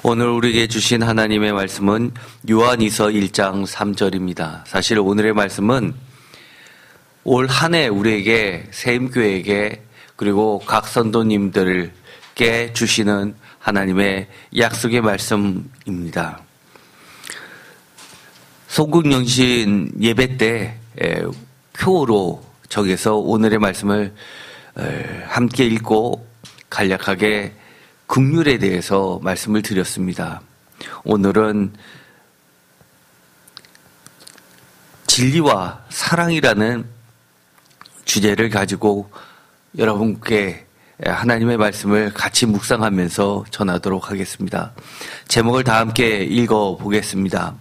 오늘 우리에게 주신 하나님의 말씀은 요한이서 1장 3절입니다. 사실 오늘의 말씀은 올 한 해 우리에게 세임교회에게 그리고 각 선도님들께 주시는 하나님의 약속의 말씀입니다. 송국영신 예배 때 표로 정해서 오늘의 말씀을 함께 읽고 간략하게 긍휼에 대해서 말씀을 드렸습니다. 오늘은 진리와 사랑이라는 주제를 가지고 여러분께 하나님의 말씀을 같이 묵상하면서 전하도록 하겠습니다. 제목을 다 함께 읽어보겠습니다.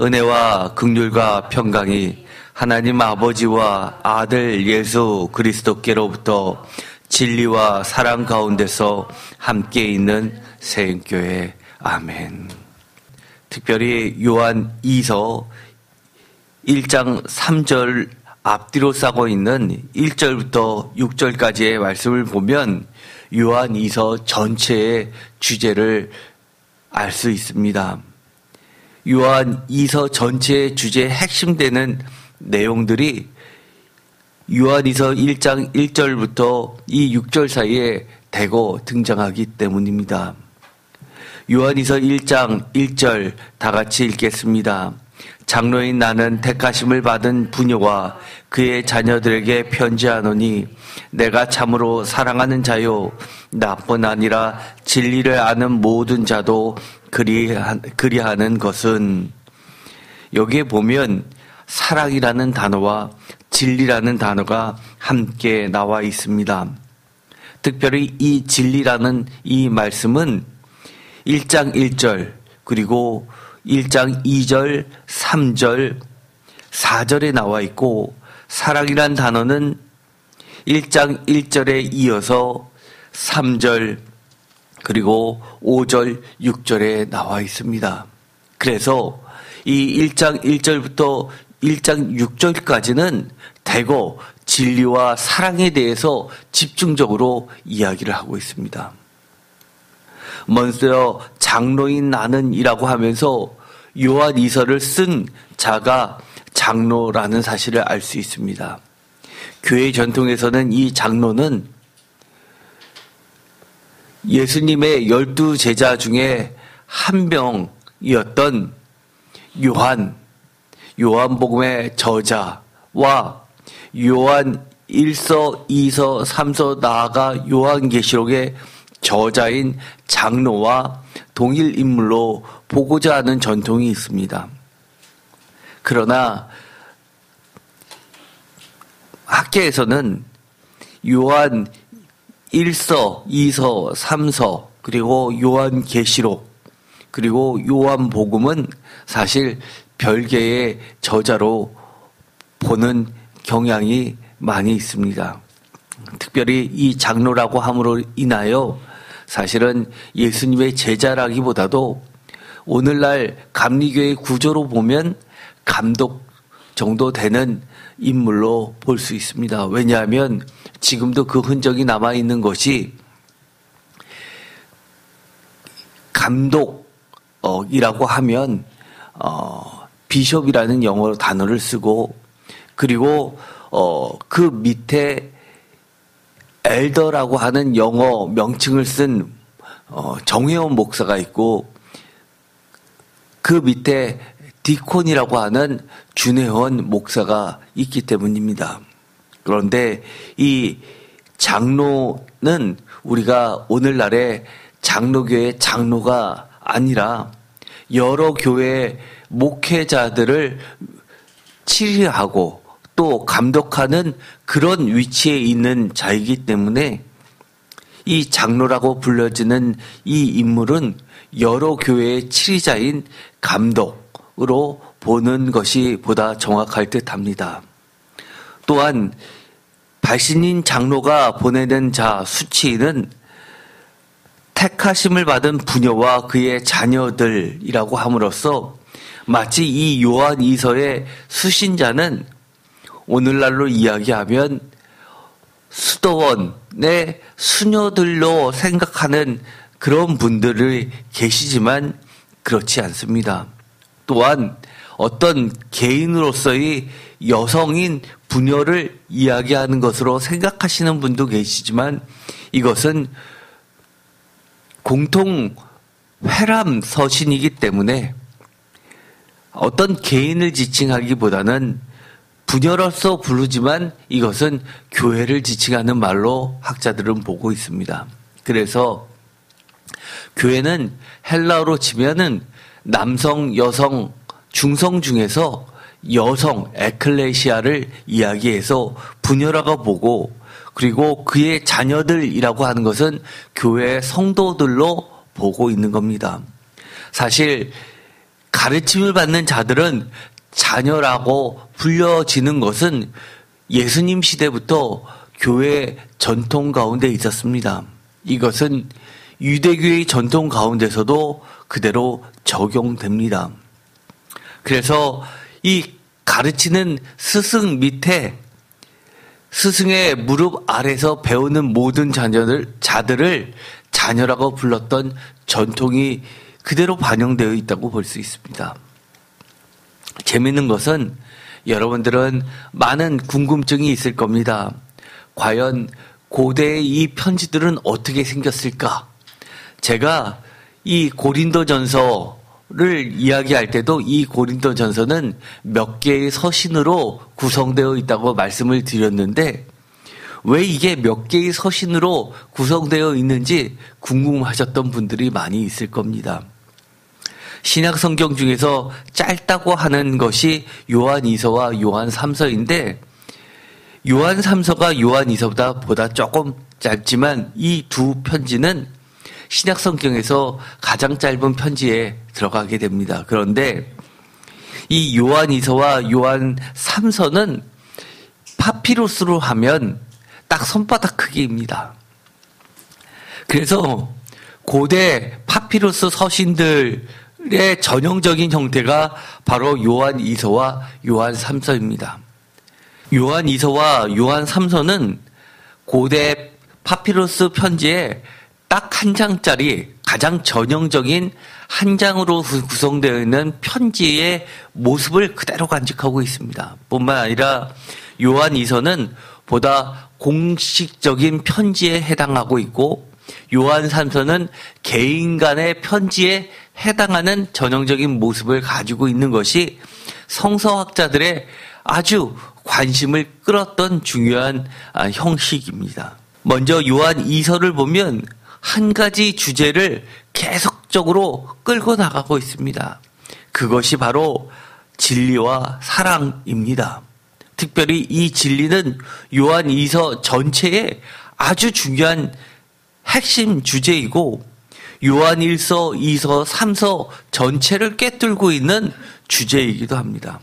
은혜와 긍휼과 평강이 하나님 아버지와 아들 예수 그리스도께로부터 진리와 사랑 가운데서 함께 있는 세임교회. 아멘. 특별히 요한 2서 1장 3절 앞뒤로 싸고 있는 1절부터 6절까지의 말씀을 보면 요한 2서 전체의 주제를 알 수 있습니다. 요한 2서 전체의 주제의 핵심되는 내용들이 요한이서 1장 1절부터 이 6절 사이에 대거 등장하기 때문입니다. 요한이서 1장 1절 다 같이 읽겠습니다. 장로인 나는 택하심을 받은 부녀와 그의 자녀들에게 편지하노니 내가 참으로 사랑하는 자요 나뿐 아니라 진리를 아는 모든 자도 그리하는 것은, 여기에 보면 사랑이라는 단어와 진리라는 단어가 함께 나와 있습니다. 특별히 이 진리라는 이 말씀은 1장 1절 그리고 1장 2절, 3절, 4절에 나와 있고, 사랑이란 단어는 1장 1절에 이어서 3절 그리고 5절, 6절에 나와 있습니다. 그래서 이 1장 1절부터 1장 6절까지는 대거 진리와 사랑에 대해서 집중적으로 이야기를 하고 있습니다. 먼저 장로인 나는이라고 하면서 요한 2서를 쓴 자가 장로라는 사실을 알 수 있습니다. 교회 전통에서는 이 장로는 예수님의 12제자 중에 한 명이었던 요한복음의 저자와 요한 1서, 2서, 3서 나아가 요한계시록의 저자인 장로와 동일 인물로 보고자 하는 전통이 있습니다. 그러나 학계에서는 요한 1서, 2서, 3서 그리고 요한계시록 그리고 요한복음은 사실 별개의 저자로 보는 경향이 많이 있습니다. 특별히 이 장로라고 함으로 인하여 사실은 예수님의 제자라기보다도 오늘날 감리교의 구조로 보면 감독 정도 되는 인물로 볼 수 있습니다. 왜냐하면 지금도 그 흔적이 남아있는 것이 감독이라고 하면 비숍이라는 영어 단어를 쓰고, 그리고 그 밑에 엘더라고 하는 영어 명칭을 쓴 정회원 목사가 있고, 그 밑에 디콘이라고 하는 준회원 목사가 있기 때문입니다. 그런데 이 장로는 우리가 오늘날의 장로교의 장로가 아니라 여러 교회 목회자들을 치리하고 또 감독하는 그런 위치에 있는 자이기 때문에 이 장로라고 불려지는 이 인물은 여러 교회의 치리자인 감독으로 보는 것이 보다 정확할 듯합니다. 또한 발신인 장로가 보내는 자 수치인은 택하심을 받은 부녀와 그의 자녀들이라고 함으로써 마치 이 요한 2서의 수신자는 오늘날로 이야기하면 수도원의 수녀들로 생각하는 그런 분들이 계시지만 그렇지 않습니다. 또한 어떤 개인으로서의 여성인 부녀를 이야기하는 것으로 생각하시는 분도 계시지만 이것은 공통 회람 서신이기 때문에 어떤 개인을 지칭하기보다는 부녀로서 부르지만 이것은 교회를 지칭하는 말로 학자들은 보고 있습니다. 그래서 교회는 헬라어로 치면은 남성, 여성, 중성 중에서 여성, 에클레시아를 이야기해서 부녀라고 보고 그리고 그의 자녀들이라고 하는 것은 교회의 성도들로 보고 있는 겁니다. 사실 가르침을 받는 자들은 자녀라고 불려지는 것은 예수님 시대부터 교회 전통 가운데 있었습니다. 이것은 유대교의 전통 가운데서도 그대로 적용됩니다. 그래서 이 가르치는 스승 밑에 스승의 무릎 아래서 배우는 모든 자들을 자녀라고 불렀던 전통이 그대로 반영되어 있다고 볼 수 있습니다. 재미있는 것은 여러분들은 많은 궁금증이 있을 겁니다. 과연 고대의 이 편지들은 어떻게 생겼을까? 제가 이 고린도전서를 이야기할 때도 이 고린도전서는 몇 개의 서신으로 구성되어 있다고 말씀을 드렸는데 왜 이게 몇 개의 서신으로 구성되어 있는지 궁금하셨던 분들이 많이 있을 겁니다. 신약 성경 중에서 짧다고 하는 것이 요한 2서와 요한 3서인데 요한 3서가 요한 2서보다 조금 짧지만 이 두 편지는 신약 성경에서 가장 짧은 편지에 들어가게 됩니다. 그런데 이 요한 2서와 요한 3서는 파피루스로 하면 딱 손바닥 크기입니다. 그래서 고대 파피루스 서신들의 전형적인 형태가 바로 요한 2서와 요한 3서입니다. 요한 2서와 요한 3서는 고대 파피루스 편지에 딱 한 장짜리 가장 전형적인 한 장으로 구성되어 있는 편지의 모습을 그대로 간직하고 있습니다. 뿐만 아니라 요한 2서는 보다 공식적인 편지에 해당하고 있고 요한 3서는 개인 간의 편지에 해당하는 전형적인 모습을 가지고 있는 것이 성서학자들의 아주 관심을 끌었던 중요한 형식입니다. 먼저 요한 2서를 보면 한 가지 주제를 계속적으로 끌고 나가고 있습니다. 그것이 바로 진리와 사랑입니다. 특별히 이 진리는 요한 2서 전체의 아주 중요한 핵심 주제이고 요한 1서, 2서, 3서 전체를 꿰뚫고 있는 주제이기도 합니다.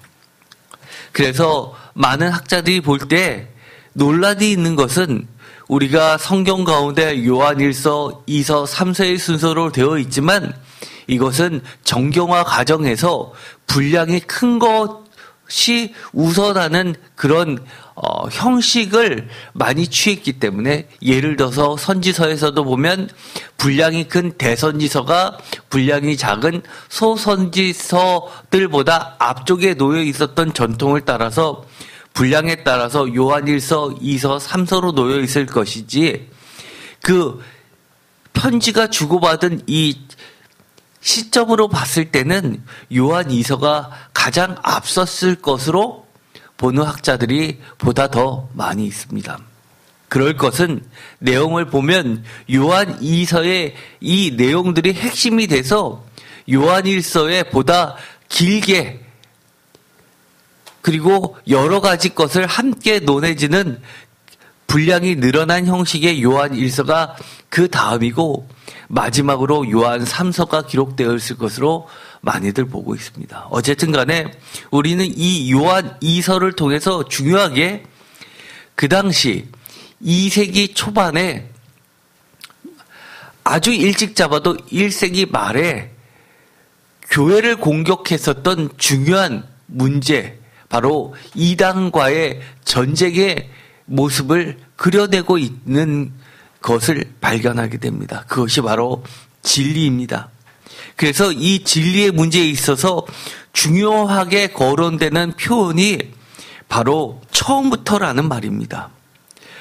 그래서 많은 학자들이 볼 때 논란이 있는 것은 우리가 성경 가운데 요한 1서, 2서, 3서의 순서로 되어 있지만 이것은 정경화 과정에서 분량이 큰 것이 우선하는 그런 형식을 많이 취했기 때문에 예를 들어서 선지서에서도 보면 분량이 큰 대선지서가 분량이 작은 소선지서들보다 앞쪽에 놓여 있었던 전통을 따라서 분량에 따라서 요한 1서, 2서, 3서로 놓여 있을 것이지 그 편지가 주고받은 이 시점으로 봤을 때는 요한 2서가 가장 앞섰을 것으로 보는 학자들이 보다 더 많이 있습니다. 그럴 것은 내용을 보면 요한 2서의 이 내용들이 핵심이 돼서 요한 1서에 보다 길게 그리고 여러 가지 것을 함께 논해지는 분량이 늘어난 형식의 요한 1서가 그 다음이고 마지막으로 요한 3서가 기록되어 있을 것으로 많이들 보고 있습니다. 어쨌든 간에 우리는 이 요한 2서를 통해서 중요하게 그 당시 2세기 초반에 아주 일찍 잡아도 1세기 말에 교회를 공격했었던 중요한 문제 바로 이단과의 전쟁의 모습을 그려내고 있는 것을 발견하게 됩니다. 그것이 바로 진리입니다. 그래서 이 진리의 문제에 있어서 중요하게 거론되는 표현이 바로 처음부터라는 말입니다.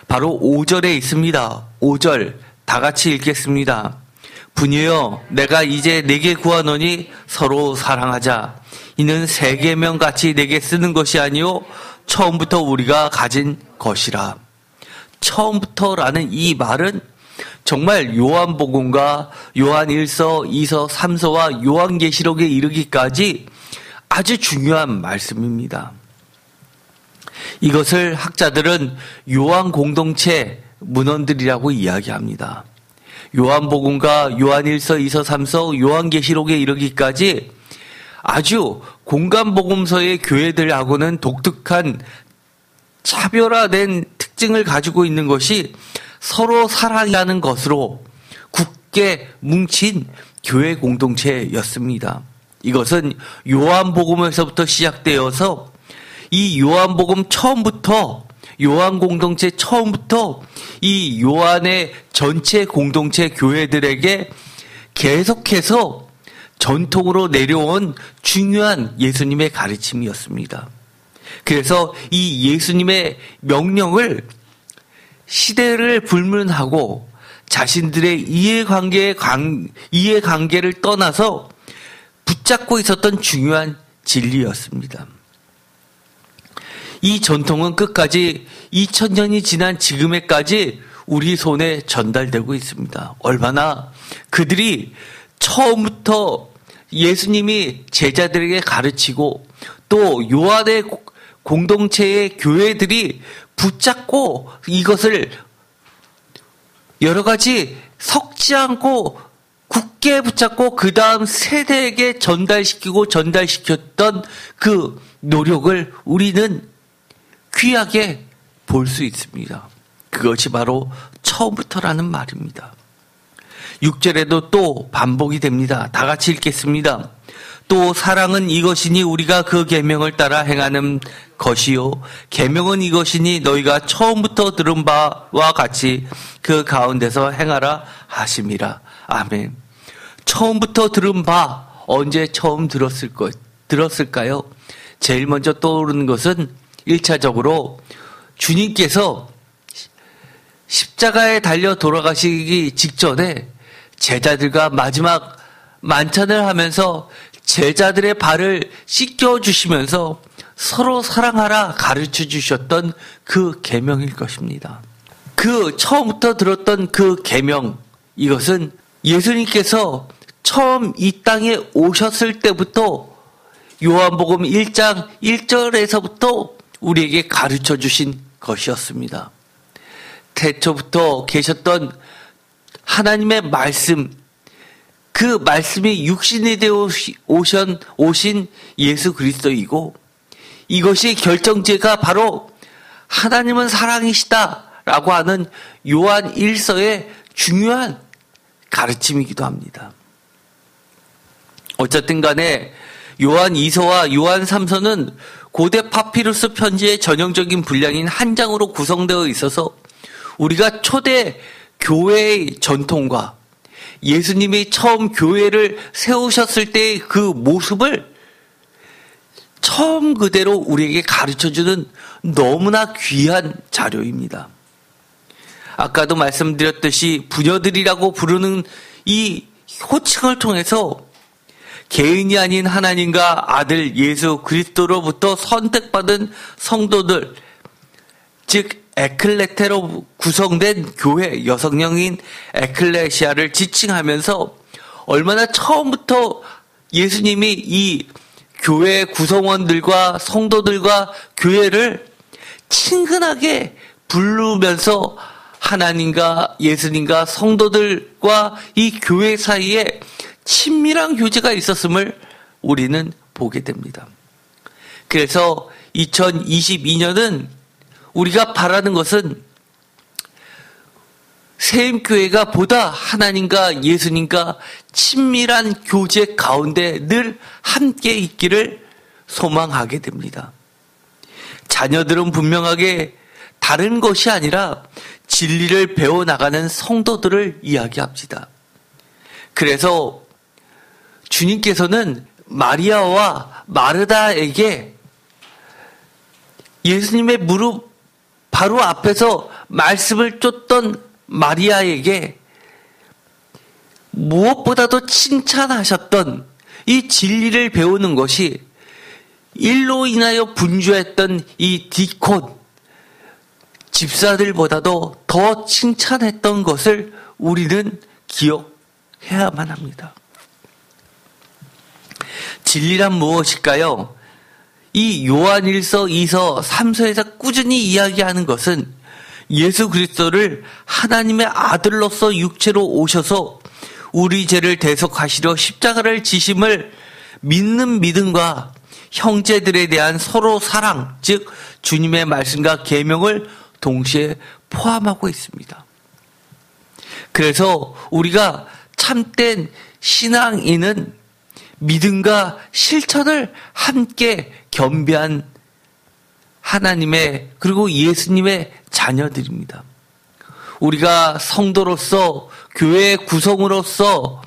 바로 5절에 있습니다. 5절 다 같이 읽겠습니다. 분이여 내가 이제 내게 구하노니 서로 사랑하자. 이는 새 계명 같이 내게 쓰는 것이 아니요 처음부터 우리가 가진 것이라. 처음부터라는 이 말은 정말 요한복음과 요한 1서, 2서, 3서와 요한계시록에 이르기까지 아주 중요한 말씀입니다. 이것을 학자들은 요한 공동체 문헌들이라고 이야기합니다. 요한복음과 요한 1서, 2서, 3서, 요한계시록에 이르기까지 아주 공간복음서의 교회들하고는 독특한 차별화된 특징을 가지고 있는 것이 서로 사랑하는 것으로 굳게 뭉친 교회 공동체였습니다. 이것은 요한복음에서부터 시작되어서 이 요한복음 처음부터 요한 공동체 처음부터 이 요한의 전체 공동체 교회들에게 계속해서 전통으로 내려온 중요한 예수님의 가르침이었습니다. 그래서 이 예수님의 명령을 시대를 불문하고 자신들의 이해관계를 떠나서 붙잡고 있었던 중요한 진리였습니다. 이 전통은 끝까지 2000년이 지난 지금에까지 우리 손에 전달되고 있습니다. 얼마나 그들이 처음부터 예수님이 제자들에게 가르치고 또 요한의 공동체의 교회들이 붙잡고 이것을 여러 가지 섞지 않고 굳게 붙잡고 그 다음 세대에게 전달시켰던 그 노력을 우리는 귀하게 볼 수 있습니다. 그것이 바로 처음부터라는 말입니다. 6절에도 또 반복이 됩니다. 다 같이 읽겠습니다. 또 사랑은 이것이니 우리가 그 계명을 따라 행하는 것이요 계명은 이것이니 너희가 처음부터 들은 바와 같이 그 가운데서 행하라 하심이라. 아멘. 처음부터 들은 바 언제 처음 들었을까요? 제일 먼저 떠오르는 것은 1차적으로 주님께서 십자가에 달려 돌아가시기 직전에 제자들과 마지막 만찬을 하면서 제자들의 발을 씻겨주시면서 서로 사랑하라 가르쳐 주셨던 그 계명일 것입니다. 그 처음부터 들었던 그 계명, 이것은 예수님께서 처음 이 땅에 오셨을 때부터 요한복음 1장 1절에서부터 우리에게 가르쳐 주신 것이었습니다. 태초부터 계셨던 하나님의 말씀, 그 말씀이 육신이 되어 오신 예수 그리스도이고 이것이 결정체가 바로 하나님은 사랑이시다라고 하는 요한 1서의 중요한 가르침이기도 합니다. 어쨌든 간에 요한 2서와 요한 3서는 고대 파피루스 편지의 전형적인 분량인 한 장으로 구성되어 있어서 우리가 초대 교회의 전통과 예수님이 처음 교회를 세우셨을 때의 그 모습을 처음 그대로 우리에게 가르쳐주는 너무나 귀한 자료입니다. 아까도 말씀드렸듯이 부녀들이라고 부르는 이 호칭을 통해서 개인이 아닌 하나님과 아들 예수 그리스도로부터 선택받은 성도들, 즉 에클레테로 구성된 교회, 여성령인 에클레시아를 지칭하면서 얼마나 처음부터 예수님이 이 교회 구성원들과 성도들과 교회를 친근하게 부르면서 하나님과 예수님과 성도들과 이 교회 사이에 친밀한 교제가 있었음을 우리는 보게 됩니다. 그래서 2022년은 우리가 바라는 것은 세임교회가 보다 하나님과 예수님과 친밀한 교제 가운데 늘 함께 있기를 소망하게 됩니다. 자녀들은 분명하게 다른 것이 아니라 진리를 배워나가는 성도들을 이야기합니다. 그래서 주님께서는 마리아와 마르다에게 예수님의 무릎 바로 앞에서 말씀을 쫓던 마리아에게 무엇보다도 칭찬하셨던 이 진리를 배우는 것이 일로 인하여 분주했던 이 디콘 집사들보다도 더 칭찬했던 것을 우리는 기억해야만 합니다. 진리란 무엇일까요? 이 요한일서, 2서, 3서에서 꾸준히 이야기하는 것은 예수 그리스도를 하나님의 아들로서 육체로 오셔서 우리 죄를 대속하시려 십자가를 지심을 믿는 믿음과 형제들에 대한 서로 사랑, 즉 주님의 말씀과 계명을 동시에 포함하고 있습니다. 그래서 우리가 참된 신앙인은 믿음과 실천을 함께 겸비한 하나님의 그리고 예수님의 자녀들입니다. 우리가 성도로서 교회의 구성으로서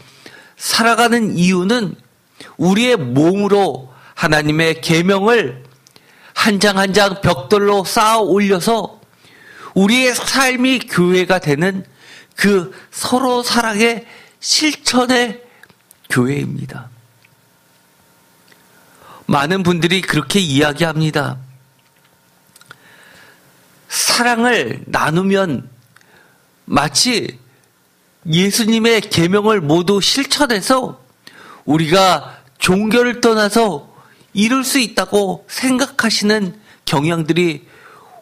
살아가는 이유는 우리의 몸으로 하나님의 계명을 한 장 한 장 벽돌로 쌓아 올려서 우리의 삶이 교회가 되는 그 서로 사랑의 실천의 교회입니다. 많은 분들이 그렇게 이야기합니다. 사랑을 나누면 마치 예수님의 계명을 모두 실천해서 우리가 종교를 떠나서 이룰 수 있다고 생각하시는 경향들이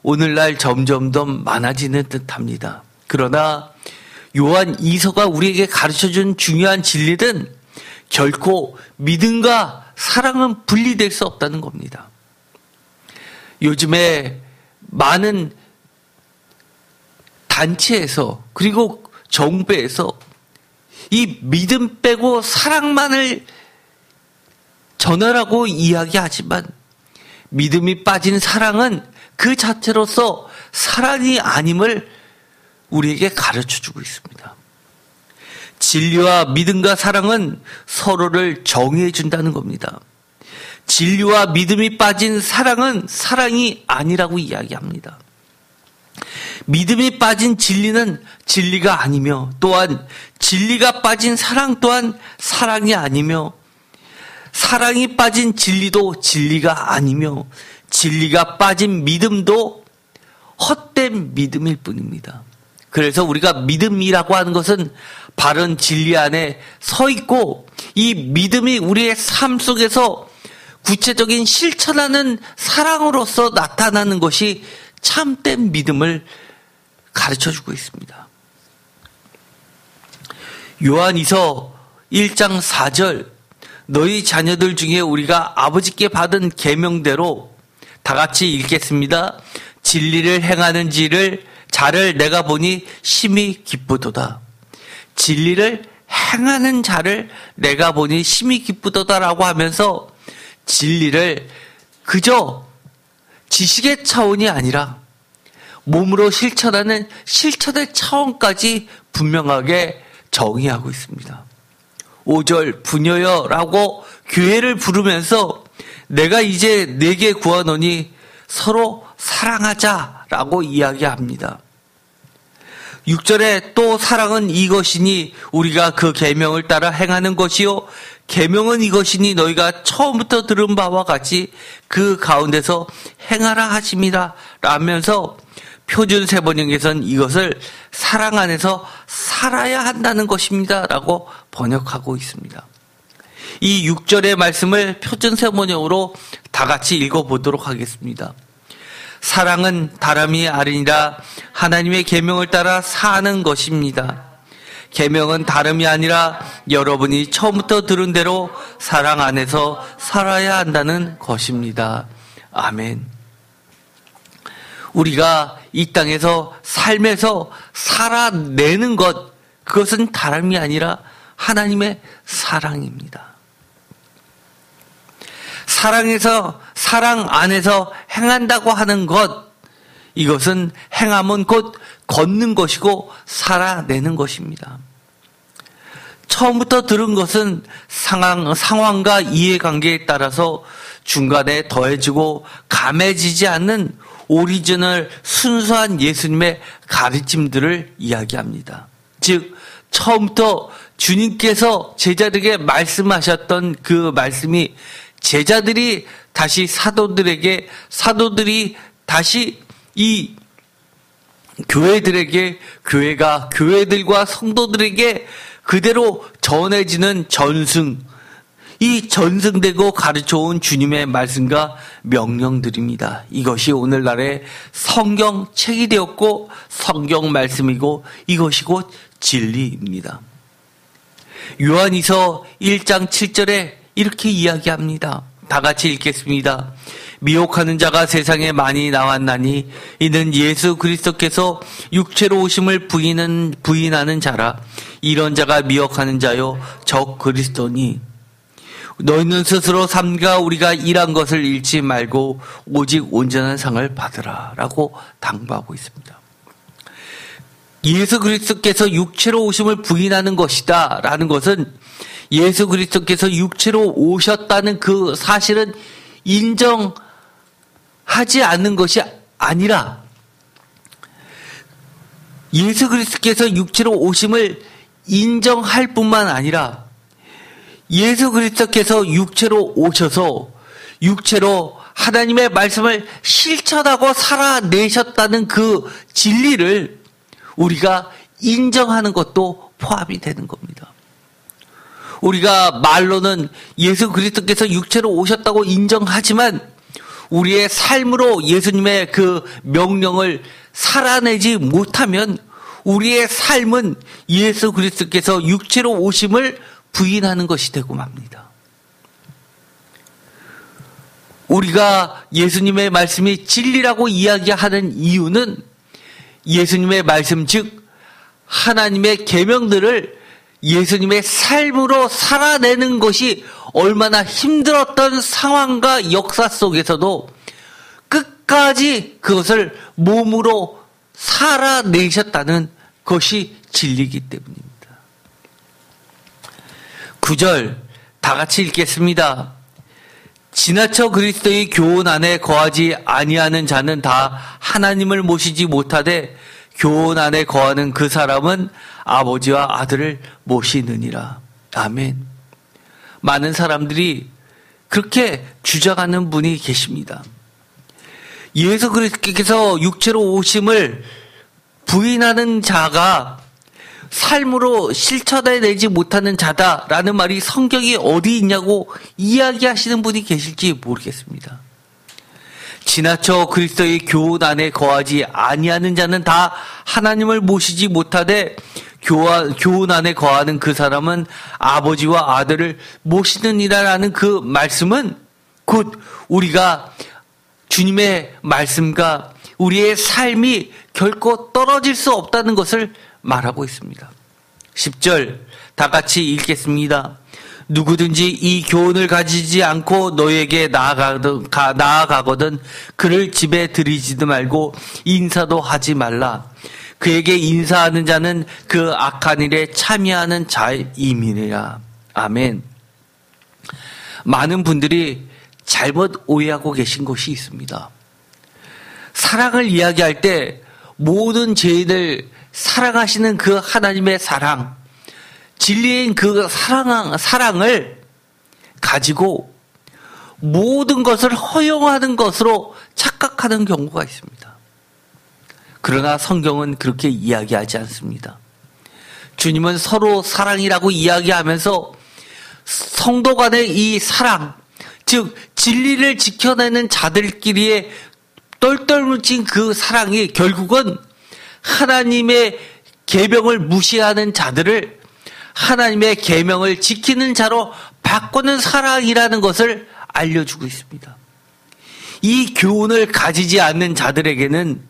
오늘날 점점 더 많아지는 듯합니다. 그러나 요한 2서가 우리에게 가르쳐준 중요한 진리는 결코 믿음과 사랑은 분리될 수 없다는 겁니다. 요즘에 많은 단체에서 그리고 정부에서 이 믿음 빼고 사랑만을 전하라고 이야기하지만 믿음이 빠진 사랑은 그 자체로서 사랑이 아님을 우리에게 가르쳐주고 있습니다. 진리와 믿음과 사랑은 서로를 정의해 준다는 겁니다. 진리와 믿음이 빠진 사랑은 사랑이 아니라고 이야기합니다. 믿음이 빠진 진리는 진리가 아니며 또한 진리가 빠진 사랑 또한 사랑이 아니며 사랑이 빠진 진리도 진리가 아니며 진리가 빠진 믿음도 헛된 믿음일 뿐입니다. 그래서 우리가 믿음이라고 하는 것은 바른 진리 안에 서 있고 이 믿음이 우리의 삶 속에서 구체적인 실천하는 사랑으로서 나타나는 것이 참된 믿음을 가르쳐주고 있습니다. 요한이서 1장 4절 너희 자녀들 중에 우리가 아버지께 받은 계명대로 다 같이 읽겠습니다. 진리를 행하는 자를 내가 보니 심히 기쁘도다. 진리를 행하는 자를 내가 보니 심히 기쁘도다라고 하면서 진리를 그저 지식의 차원이 아니라 몸으로 실천하는 실천의 차원까지 분명하게 정의하고 있습니다. 5절 부녀여라고 교회를 부르면서 내가 이제 네게 구하노니 서로 사랑하자라고 이야기합니다. 6절에 또 사랑은 이것이니 우리가 그 계명을 따라 행하는 것이요 계명은 이것이니 너희가 처음부터 들은 바와 같이 그 가운데서 행하라 하심이라 라면서 표준 세번역에서는 이것을 사랑 안에서 살아야 한다는 것입니다 라고 번역하고 있습니다. 이 6절의 말씀을 표준 세번역으로 다 같이 읽어보도록 하겠습니다. 사랑은 다름이 아니라 하나님의 계명을 따라 사는 것입니다. 계명은 다름이 아니라 여러분이 처음부터 들은 대로 사랑 안에서 살아야 한다는 것입니다. 아멘. 우리가 이 땅에서 삶에서 살아내는 것, 그것은 다름이 아니라 하나님의 사랑입니다. 사랑 안에서 행한다고 하는 것, 이것은 행함은 곧 걷는 것이고 살아내는 것입니다. 처음부터 들은 것은 상황과 이해관계에 따라서 중간에 더해지고 감해지지 않는 오리지널 순수한 예수님의 가르침들을 이야기합니다. 즉 처음부터 주님께서 제자들에게 말씀하셨던 그 말씀이 제자들이 다시 사도들에게, 사도들이 다시 이 교회들에게, 교회가 교회들과 성도들에게 그대로 전해지는 전승, 이 전승되고 가르쳐온 주님의 말씀과 명령들입니다. 이것이 오늘날의 성경책이 되었고 성경 말씀이고 이것이 곧 진리입니다. 요한이서 1장 7절에 이렇게 이야기합니다. 다 같이 읽겠습니다. 미혹하는 자가 세상에 많이 나왔나니 이는 예수 그리스도께서 육체로 오심을 부인하는 자라. 이런 자가 미혹하는 자요 적 그리스도니 너희는 스스로 삼가 우리가 일한 것을 잃지 말고 오직 온전한 상을 받으라 라고 당부하고 있습니다. 예수 그리스도께서 육체로 오심을 부인하는 것이다 라는 것은 예수 그리스도께서 육체로 오셨다는 그 사실은 인정하지 않는 것이 아니라 예수 그리스도께서 육체로 오심을 인정할 뿐만 아니라 예수 그리스도께서 육체로 오셔서 육체로 하나님의 말씀을 실천하고 살아내셨다는 그 진리를 우리가 인정하는 것도 포함이 되는 겁니다. 우리가 말로는 예수 그리스도께서 육체로 오셨다고 인정하지만 우리의 삶으로 예수님의 그 명령을 살아내지 못하면 우리의 삶은 예수 그리스도께서 육체로 오심을 부인하는 것이 되고 맙니다. 우리가 예수님의 말씀이 진리라고 이야기하는 이유는 예수님의 말씀 즉 하나님의 계명들을 예수님의 삶으로 살아내는 것이 얼마나 힘들었던 상황과 역사 속에서도 끝까지 그것을 몸으로 살아내셨다는 것이 진리이기 때문입니다. 9절 다 같이 읽겠습니다. 지나쳐 그리스도의 교훈 안에 거하지 아니하는 자는 다 하나님을 모시지 못하되 교훈 안에 거하는 그 사람은 아버지와 아들을 모시느니라. 아멘. 많은 사람들이 그렇게 주장하는 분이 계십니다. 예수 그리스도께서 육체로 오심을 부인하는 자가 삶으로 실천해내지 못하는 자다라는 말이 성경이 어디 있냐고 이야기하시는 분이 계실지 모르겠습니다. 지나쳐 그리스도의 교훈 안에 거하지 아니하는 자는 다 하나님을 모시지 못하되 교훈 안에 거하는 그 사람은 아버지와 아들을 모시느니라라는 그 말씀은 곧 우리가 주님의 말씀과 우리의 삶이 결코 떨어질 수 없다는 것을 말하고 있습니다. 10절 다 같이 읽겠습니다. 누구든지 이 교훈을 가지지 않고 너에게 나아가거든 그를 집에 들이지도 말고 인사도 하지 말라. 그에게 인사하는 자는 그 악한 일에 참여하는 자임이니라. 아멘. 많은 분들이 잘못 오해하고 계신 것이 있습니다. 사랑을 이야기할 때 모든 죄인을 사랑하시는 그 하나님의 사랑, 진리인 그 사랑을 가지고 모든 것을 허용하는 것으로 착각하는 경우가 있습니다. 그러나 성경은 그렇게 이야기하지 않습니다. 주님은 서로 사랑이라고 이야기하면서 성도 간의 이 사랑, 즉 진리를 지켜내는 자들끼리의 똘똘 뭉친 그 사랑이 결국은 하나님의 계명을 무시하는 자들을 하나님의 계명을 지키는 자로 바꾸는 사랑이라는 것을 알려주고 있습니다. 이 교훈을 가지지 않는 자들에게는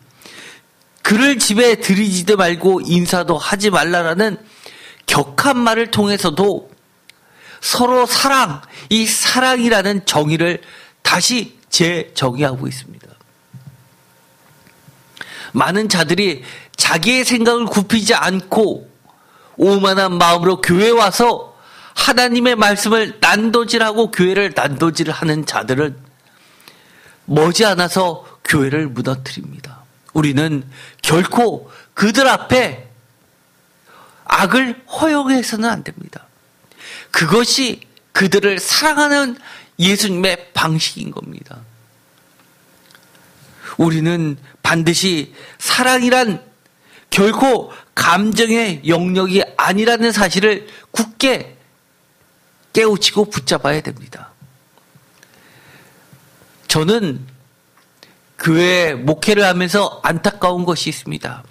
그를 집에 들이지도 말고 인사도 하지 말라라는 격한 말을 통해서도 서로 사랑, 이 사랑이라는 정의를 다시 재정의하고 있습니다. 많은 자들이 자기의 생각을 굽히지 않고 오만한 마음으로 교회에 와서 하나님의 말씀을 난도질하고 교회를 난도질하는 자들은 머지않아서 교회를 무너뜨립니다. 우리는 결코 그들 앞에 악을 허용해서는 안 됩니다. 그것이 그들을 사랑하는 예수님의 방식인 겁니다. 우리는 반드시 사랑이란 결코 감정의 영역이 아니라는 사실을 굳게 깨우치고 붙잡아야 됩니다. 저는 교회 목회를 하면서 안타까운 것이 있습니다.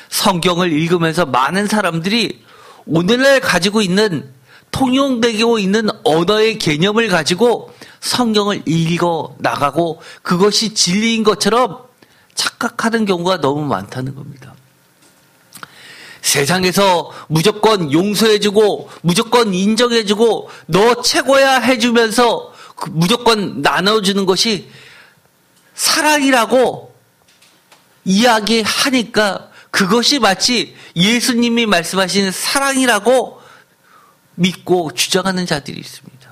성경을 읽으면서 많은 사람들이 오늘날 가지고 있는 통용되고 있는 언어의 개념을 가지고 성경을 읽어 나가고 그것이 진리인 것처럼 착각하는 경우가 너무 많다는 겁니다. 세상에서 무조건 용서해주고 무조건 인정해주고 너 최고야 해주면서 무조건 나눠주는 것이 사랑이라고 이야기하니까 그것이 마치 예수님이 말씀하시는 사랑이라고 믿고 주장하는 자들이 있습니다.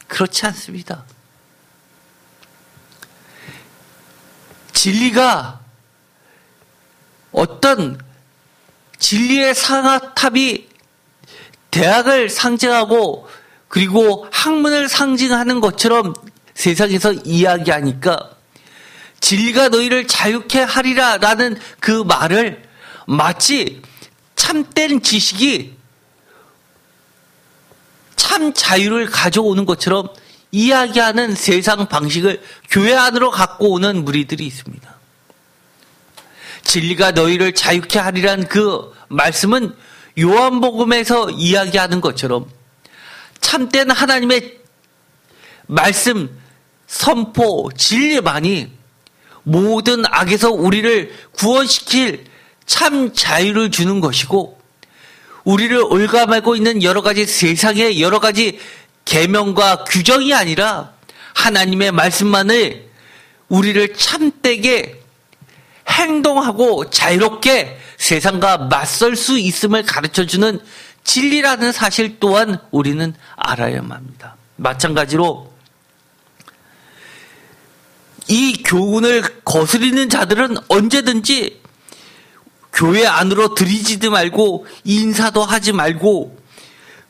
그렇지 않습니다. 진리가 어떤 진리의 상아탑이 대학을 상징하고 그리고 학문을 상징하는 것처럼 세상에서 이야기하니까 진리가 너희를 자유케 하리라 라는 그 말을 마치 참된 지식이 참 자유를 가져오는 것처럼 이야기하는 세상 방식을 교회 안으로 갖고 오는 무리들이 있습니다. 진리가 너희를 자유케 하리란 그 말씀은 요한복음에서 이야기하는 것처럼 참된 하나님의 말씀, 선포, 진리만이 모든 악에서 우리를 구원시킬 참 자유를 주는 것이고 우리를 올가매고 있는 여러 가지 세상의 여러 가지 계명과 규정이 아니라 하나님의 말씀만을 우리를 참되게 행동하고 자유롭게 세상과 맞설 수 있음을 가르쳐주는 진리라는 사실 또한 우리는 알아야만 합니다. 마찬가지로 이 교훈을 거스리는 자들은 언제든지 교회 안으로 들이지도 말고 인사도 하지 말고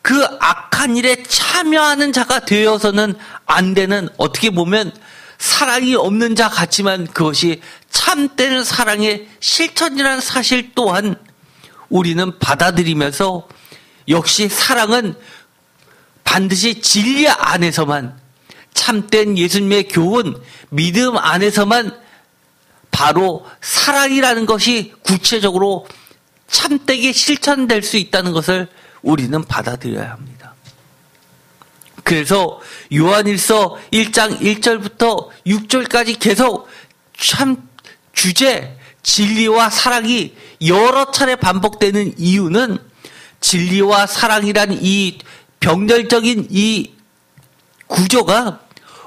그 악한 일에 참여하는 자가 되어서는 안 되는, 어떻게 보면 사랑이 없는 자 같지만 그것이 참된 사랑의 실천이라는 사실 또한 우리는 받아들이면서 역시 사랑은 반드시 진리 안에서만, 참된 예수님의 교훈, 믿음 안에서만 바로 사랑이라는 것이 구체적으로 참되게 실천될 수 있다는 것을 우리는 받아들여야 합니다. 그래서 요한일서 1장 1절부터 6절까지 계속 참 주제, 진리와 사랑이 여러 차례 반복되는 이유는 진리와 사랑이란 이 병렬적인 이 구조가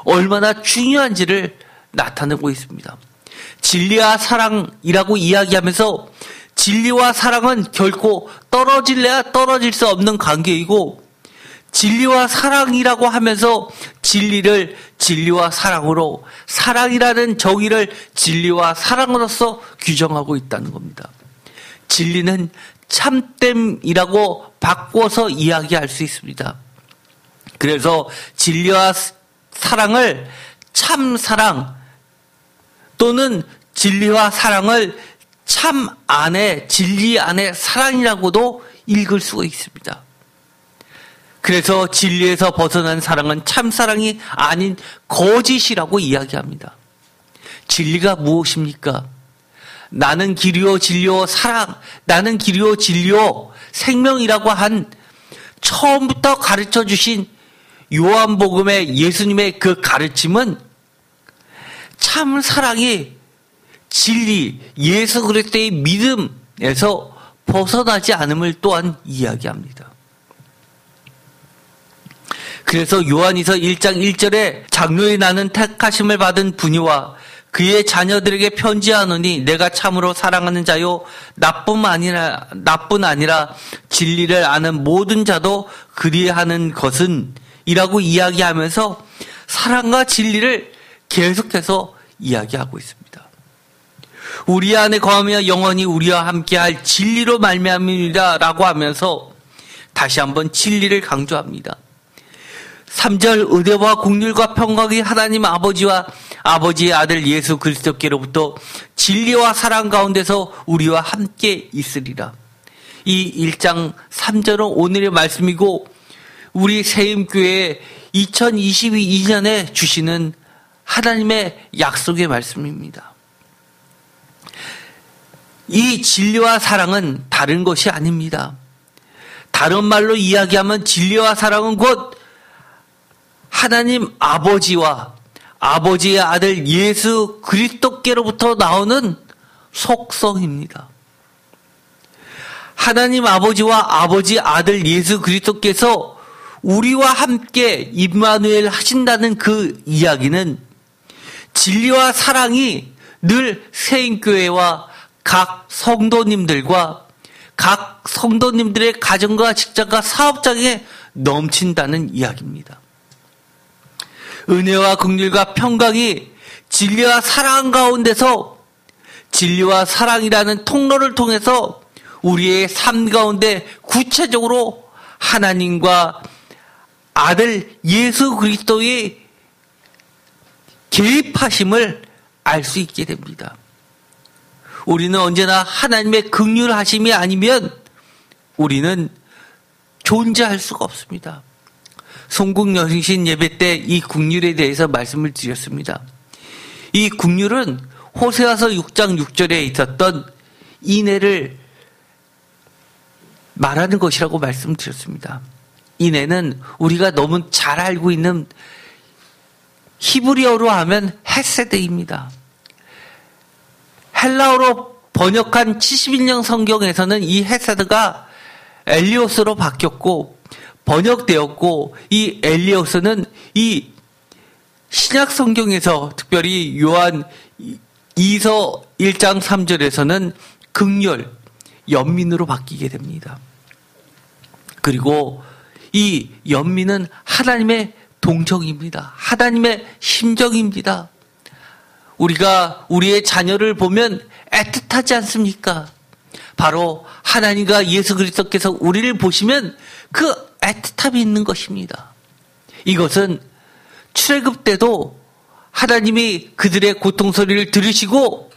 얼마나 중요한지를 나타내고 있습니다. 진리와 사랑이라고 이야기하면서 진리와 사랑은 결코 떨어질래야 떨어질 수 없는 관계이고, 진리와 사랑이라고 하면서 진리를 진리와 사랑으로, 사랑이라는 정의를 진리와 사랑으로서 규정하고 있다는 겁니다. 진리는 참됨이라고 바꿔서 이야기할 수 있습니다. 그래서 진리와 사랑을 참사랑 또는 진리와 사랑을 참 안에, 진리 안에 사랑이라고도 읽을 수가 있습니다. 그래서 진리에서 벗어난 사랑은 참사랑이 아닌 거짓이라고 이야기합니다. 진리가 무엇입니까? 나는 길이요 진리요 사랑, 나는 길이요 진리요 생명이라고 한 처음부터 가르쳐 주신 요한복음의 예수님의 그 가르침은 참 사랑이 진리, 예수 그리스도의 믿음에서 벗어나지 않음을 또한 이야기합니다. 그래서 요한이서 1장 1절에 장로의 나는 택하심을 받은 분이와 그의 자녀들에게 편지하노니 내가 참으로 사랑하는 자요 나뿐 아니라 진리를 아는 모든 자도 그리하는 것은 이라고 이야기하면서 사랑과 진리를 계속해서 이야기하고 있습니다. 우리 안에 거하며 영원히 우리와 함께할 진리로 말미암이라라고 하면서 다시 한번 진리를 강조합니다. 3절 은혜와 공률과 평강이 하나님 아버지와 아버지의 아들 예수 그리스도께로부터 진리와 사랑 가운데서 우리와 함께 있으리라. 이 1장 3절은 오늘의 말씀이고 우리 세임교회 2022년에 주시는 하나님의 약속의 말씀입니다. 이 진리와 사랑은 다른 것이 아닙니다. 다른 말로 이야기하면 진리와 사랑은 곧 하나님 아버지와 아버지의 아들 예수 그리스도께로부터 나오는 속성입니다. 하나님 아버지와 아버지 아들 예수 그리스도께서 우리와 함께 임마누엘 하신다는 그 이야기는 진리와 사랑이 늘 세인교회와 각 성도님들과 각 성도님들의 가정과 직장과 사업장에 넘친다는 이야기입니다. 은혜와 긍휼과 평강이 진리와 사랑 가운데서 진리와 사랑이라는 통로를 통해서 우리의 삶 가운데 구체적으로 하나님과 아들 예수 그리스도의 개입하심을 알 수 있게 됩니다. 우리는 언제나 하나님의 긍휼하심이 아니면 우리는 존재할 수가 없습니다. 송국여신 예배 때 이 긍휼에 대해서 말씀을 드렸습니다. 이 긍휼은 호세아서 6장 6절에 있었던 인애를 말하는 것이라고 말씀드렸습니다. 인애는 우리가 너무 잘 알고 있는 히브리어로 하면 헤세드입니다. 헬라어로 번역한 71년 성경에서는 이 헤세드가 엘리오스로 바뀌었고 번역되었고 이 엘리오스는 이 신약 성경에서 특별히 요한 2서 1장 3절에서는 긍휼, 연민으로 바뀌게 됩니다. 그리고 이 연민은 하나님의 동정입니다. 하나님의 심정입니다. 우리가 우리의 자녀를 보면 애틋하지 않습니까? 바로 하나님과 예수 그리스도께서 우리를 보시면 그 애틋함이 있는 것입니다. 이것은 출애굽 때도 하나님이 그들의 고통 소리를 들으시고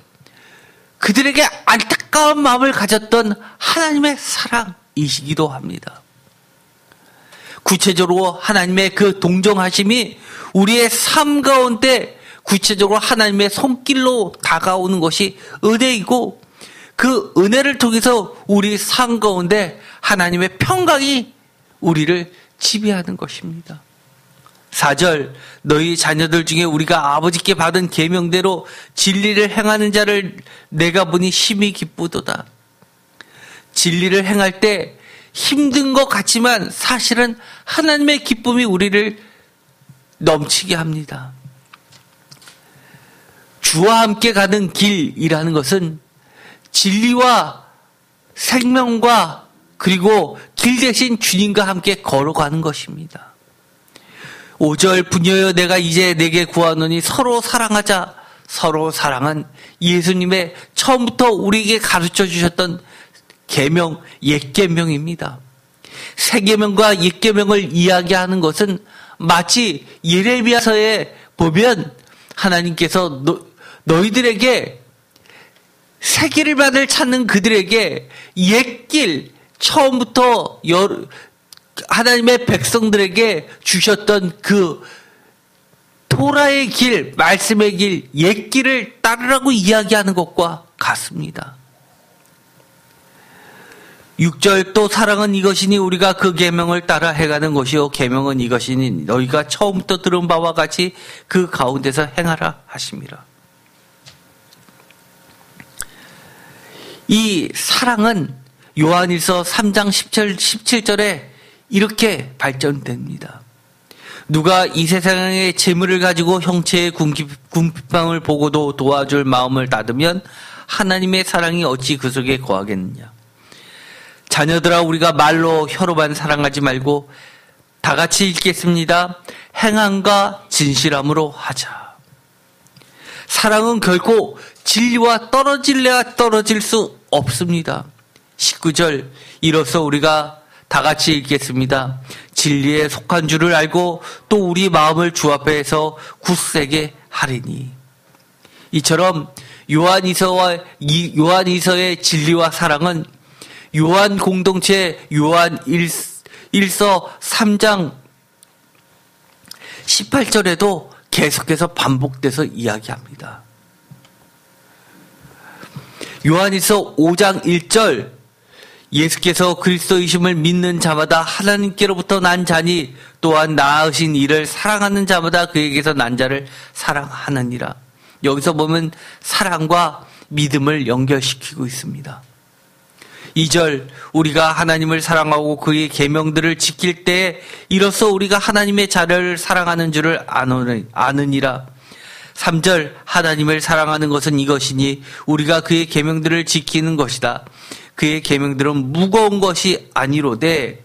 그들에게 안타까운 마음을 가졌던 하나님의 사랑이시기도 합니다. 구체적으로 하나님의 그 동정하심이 우리의 삶 가운데 구체적으로 하나님의 손길로 다가오는 것이 은혜이고 그 은혜를 통해서 우리 삶 가운데 하나님의 평강이 우리를 지배하는 것입니다. 4절 너희 자녀들 중에 우리가 아버지께 받은 계명대로 진리를 행하는 자를 내가 보니 심히 기쁘도다. 진리를 행할 때 힘든 것 같지만 사실은 하나님의 기쁨이 우리를 넘치게 합니다. 주와 함께 가는 길이라는 것은 진리와 생명과 그리고 길 대신 주님과 함께 걸어가는 것입니다. 5절 부녀여 내가 이제 내게 구하노니 서로 사랑하자. 서로 사랑은 예수님의 처음부터 우리에게 가르쳐 주셨던 계명, 옛계명입니다. 새계명과 옛계명을 이야기하는 것은 마치 예레미야서에 보면 하나님께서 너희들에게 새길 만을 찾는 그들에게 옛길, 처음부터 하나님의 백성들에게 주셨던 그 토라의 길, 말씀의 길, 옛길을 따르라고 이야기하는 것과 같습니다. 6절 또 사랑은 이것이니 우리가 그 계명을 따라 해가는 것이요 계명은 이것이니 너희가 처음부터 들은 바와 같이 그 가운데서 행하라 하심이라. 이 사랑은 요한일서 3장 17절에 이렇게 발전됩니다. 누가 이 세상의 재물을 가지고 형체의 궁핍함을 보고도 도와줄 마음을 닫으면 하나님의 사랑이 어찌 그 속에 거하겠느냐. 자녀들아, 우리가 말로 혀로만 사랑하지 말고 다 같이 읽겠습니다. 행함과 진실함으로 하자. 사랑은 결코 진리와 떨어질 수 없습니다. 19절, 이로써 우리가 다 같이 읽겠습니다. 진리에 속한 줄을 알고 또 우리 마음을 주 앞에서 굳세게 하리니. 이처럼 요한이서의 진리와 사랑은 요한 공동체 요한 1서 3장 18절에도 계속해서 반복돼서 이야기합니다. 요한일서 5장 1절, 예수께서 그리스도이심을 믿는 자마다 하나님께로부터 난 자니 또한 낳으신 이를 사랑하는 자마다 그에게서 난 자를 사랑하느니라. 여기서 보면 사랑과 믿음을 연결시키고 있습니다. 2절, 우리가 하나님을 사랑하고 그의 계명들을 지킬 때에 이로써 우리가 하나님의 자녀를 사랑하는 줄을 아느니라. 3절, 하나님을 사랑하는 것은 이것이니 우리가 그의 계명들을 지키는 것이다. 그의 계명들은 무거운 것이 아니로되.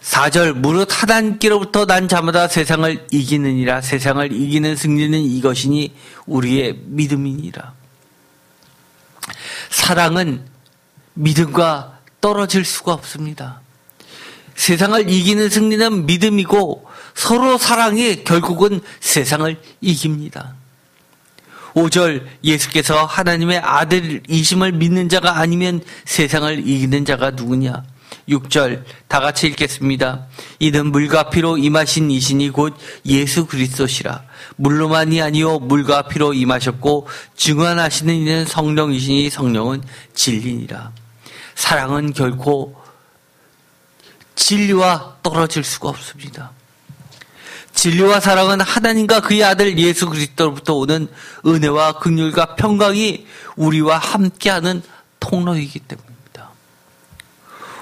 4절, 무릇 하나님께로부터 난 자마다 세상을 이기느니라. 세상을 이기는 승리는 이것이니 우리의 믿음이니라. 사랑은 믿음과 떨어질 수가 없습니다. 세상을 이기는 승리는 믿음이고 서로 사랑이 결국은 세상을 이깁니다. 5절, 예수께서 하나님의 아들이심을 믿는 자가 아니면 세상을 이기는 자가 누구냐. 6절, 다 같이 읽겠습니다. 이는 물과 피로 임하신 이신이 곧 예수 그리스도시라. 물로만이 아니요 물과 피로 임하셨고 증언하시는 이는 성령이시니 성령은 진리니라. 사랑은 결코 진리와 떨어질 수가 없습니다. 진리와 사랑은 하나님과 그의 아들 예수 그리스도로부터 오는 은혜와 긍휼과 평강이 우리와 함께하는 통로이기 때문입니다.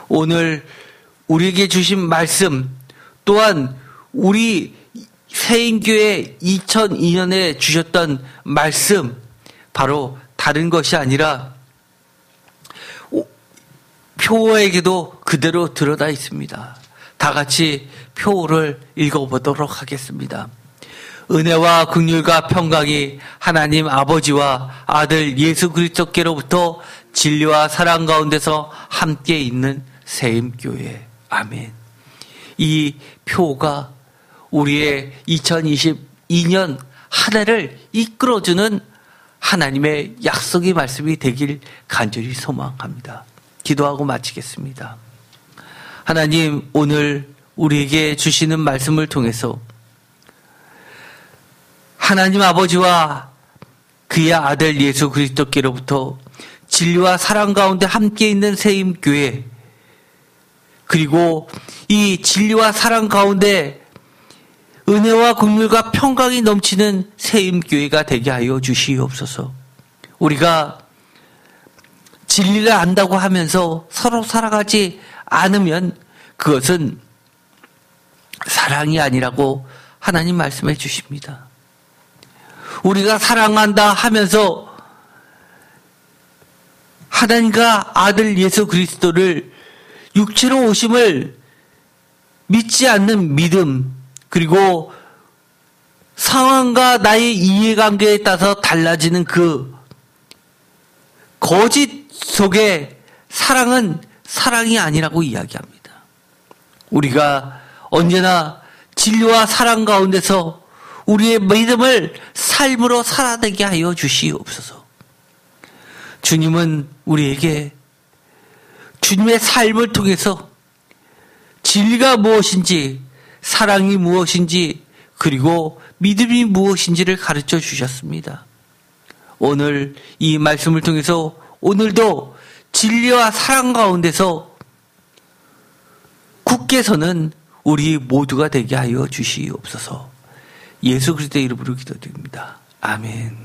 오늘 우리에게 주신 말씀 또한 우리 새인교회 2002년에 주셨던 말씀, 바로 다른 것이 아니라 표어에게도 그대로 들어다 있습니다. 다 같이 표어를 읽어보도록 하겠습니다. 은혜와 긍휼과 평강이 하나님 아버지와 아들 예수 그리스도께로부터 진리와 사랑 가운데서 함께 있는 새임교회. 아멘. 이 표가 우리의 2022년 한 해를 이끌어주는 하나님의 약속의 말씀이 되길 간절히 소망합니다. 기도하고 마치겠습니다. 하나님, 오늘 우리에게 주시는 말씀을 통해서 하나님 아버지와 그의 아들 예수 그리스도께로부터 진리와 사랑 가운데 함께 있는 새임교회, 그리고 이 진리와 사랑 가운데 은혜와 긍휼과 평강이 넘치는 새임교회가 되게 하여 주시옵소서. 우리가 진리를 안다고 하면서 서로 살아가지 않으면 그것은 사랑이 아니라고 하나님 말씀해 주십니다. 우리가 사랑한다 하면서 하나님과 아들 예수 그리스도를 육체로 오심을 믿지 않는 믿음, 그리고 상황과 나의 이해관계에 따라서 달라지는 그 거짓 속에 사랑은 사랑이 아니라고 이야기합니다. 우리가 언제나 진리와 사랑 가운데서 우리의 믿음을 삶으로 살아내게 하여 주시옵소서. 주님은 우리에게 주님의 삶을 통해서 진리가 무엇인지, 사랑이 무엇인지, 그리고 믿음이 무엇인지를 가르쳐 주셨습니다. 오늘 이 말씀을 통해서 오늘도 진리와 사랑 가운데서 굳게 서는 우리 모두가 되게 하여 주시옵소서. 예수 그리스도의 이름으로 기도드립니다. 아멘.